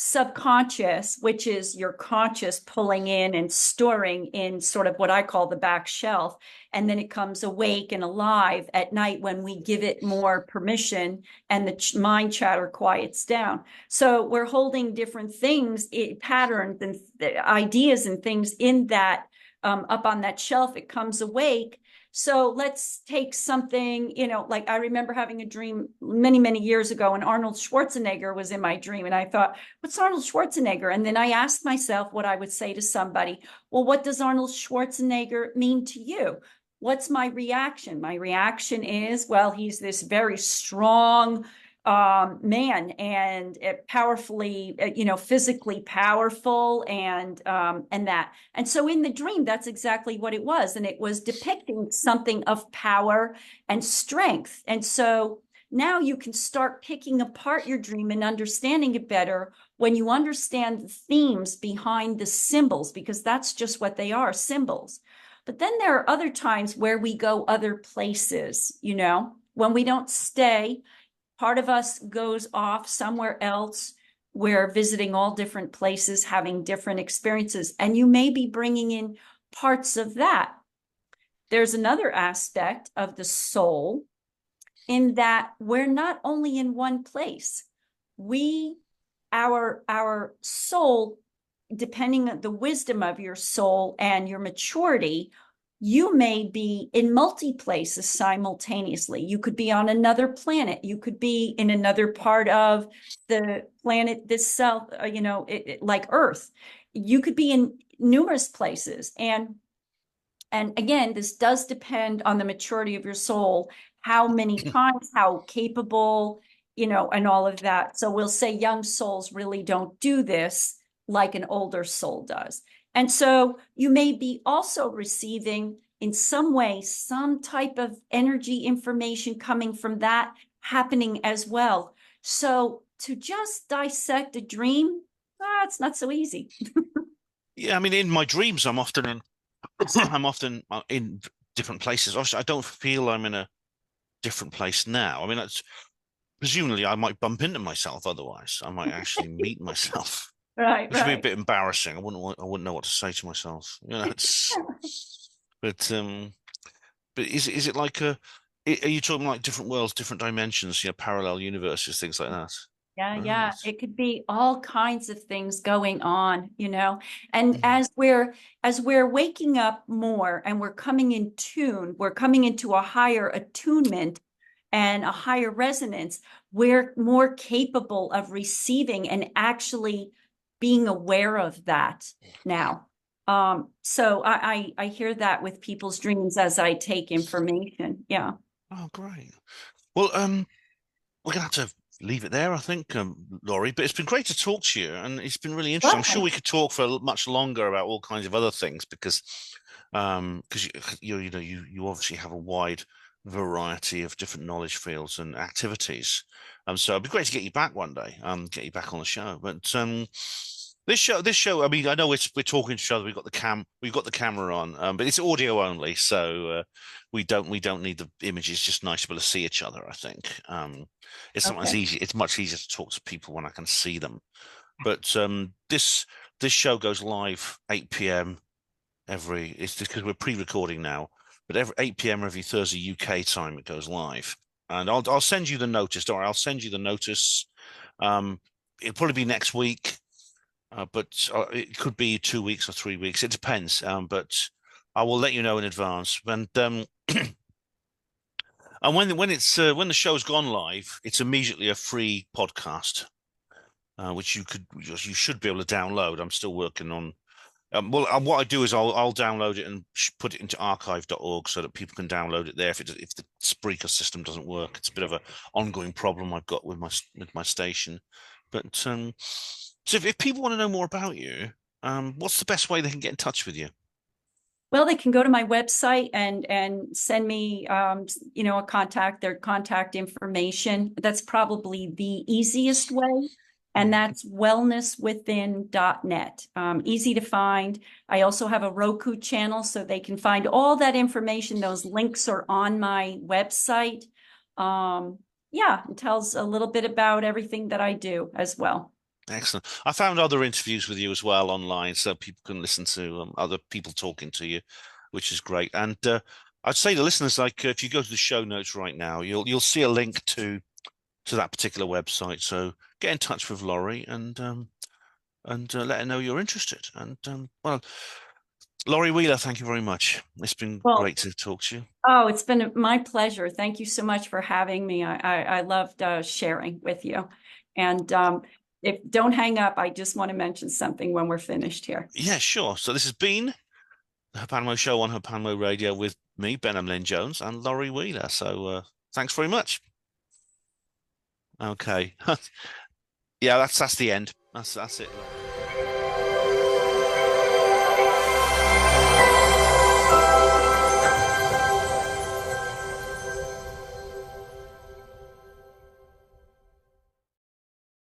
subconscious, which is your conscious pulling in and storing in sort of what I call the back shelf, and then it comes awake and alive at night when we give it more permission and the mind chatter quiets down. So we're holding different things, patterns and ideas and things in that up on that shelf, it comes awake. So let's take something, like I remember having a dream many, many years ago, and Arnold Schwarzenegger was in my dream. And I thought, what's Arnold Schwarzenegger? And then I asked myself what I would say to somebody. Well, what does Arnold Schwarzenegger mean to you? What's my reaction? My reaction is, well, he's this very strong, man, and powerfully, physically powerful, and that. And so in the dream, that's exactly what it was. And it was depicting something of power and strength. And so now you can start picking apart your dream and understanding it better when you understand the themes behind the symbols, because that's just what they are, symbols. But then there are other times where we go other places, when we don't stay. Part of us goes off somewhere else. We're visiting all different places, having different experiences, and you may be bringing in parts of that. There's another aspect of the soul in that we're not only in one place. Our soul, depending on the wisdom of your soul and your maturity, you may be in multi places simultaneously. You could be on another planet. You could be in another part of the planet itself, like Earth. You could be in numerous places. And again, this does depend on the maturity of your soul, how many times, how capable, and all of that. So we'll say young souls really don't do this like an older soul does. And so you may be also receiving in some way some type of energy information coming from that happening as well. So to just dissect a dream, it's not so easy. Yeah, I mean, in my dreams, I'm often in different places. Obviously, I don't feel I'm in a different place now. I mean, that's presumably I might bump into myself otherwise. I might actually meet myself, Right, which would be a right. bit embarrassing. I wouldn't know what to say to myself. But but is it like are you talking like different worlds, different dimensions, parallel universes, things like that? Yeah, Right. yeah. It could be all kinds of things going on, And Mhm. as we're waking up more and we're coming in tune, we're coming into a higher attunement and a higher resonance, we're more capable of receiving and actually being aware of that now. So I hear that with people's dreams as I take information. Yeah. Oh, great. Well, we're gonna have to leave it there, I think, Laurie. But it's been great to talk to you, and it's been really interesting. I'm sure Welcome. we could talk for much longer about all kinds of other things because you obviously have a wide variety of different knowledge fields and activities. So it'd be great to get you back one day, get you back on the show. But this show, I mean, I know we're talking to each other. We've got the camera on, but it's audio only, so we don't need the images. It's just nice to be able to see each other, I think. Okay. It's much easier to talk to people when I can see them. But this show goes live 8 p.m. It's because we're pre-recording now, but every 8 p.m. every Thursday UK time it goes live. And I'll send you the notice. Don't worry, I'll send you the notice. It'll probably be next week, but it could be 2 weeks or 3 weeks. It depends. But I will let you know in advance. And when the show's gone live, it's immediately a free podcast, which you should be able to download. I'm still working on. What I do is I'll download it and put it into archive.org so that people can download it there if the Spreaker system doesn't work. It's a bit of an ongoing problem I've got with my station. But so if people want to know more about you, what's the best way they can get in touch with you? Well, they can go to my website and send me, their contact information. That's probably the easiest way. And Hmm. that's wellnesswithin.net. Easy to find. I also have a Roku channel so they can find all that information. Those links are on my website. Yeah, it tells a little bit about everything that I do as well. Excellent. I found other interviews with you as well online, so people can listen to other people talking to you, which is great. And I'd say to listeners, like if you go to the show notes right now, you'll see a link to that particular website. So get in touch with Laurie and let her know you're interested. And well, Laurie Wheeler, thank you very much. It's been Well, great to talk to you. oh, it's been my pleasure. Thank you so much for having me. I loved sharing with you. And if don't hang up, I just want to mention something when we're finished here. Yeah, sure. So this has been the HPANWO show on HPANWO Radio with me, Ben Lynn Jones, and Laurie Wheeler. So thanks very much. Okay. Yeah, that's the end. That's it.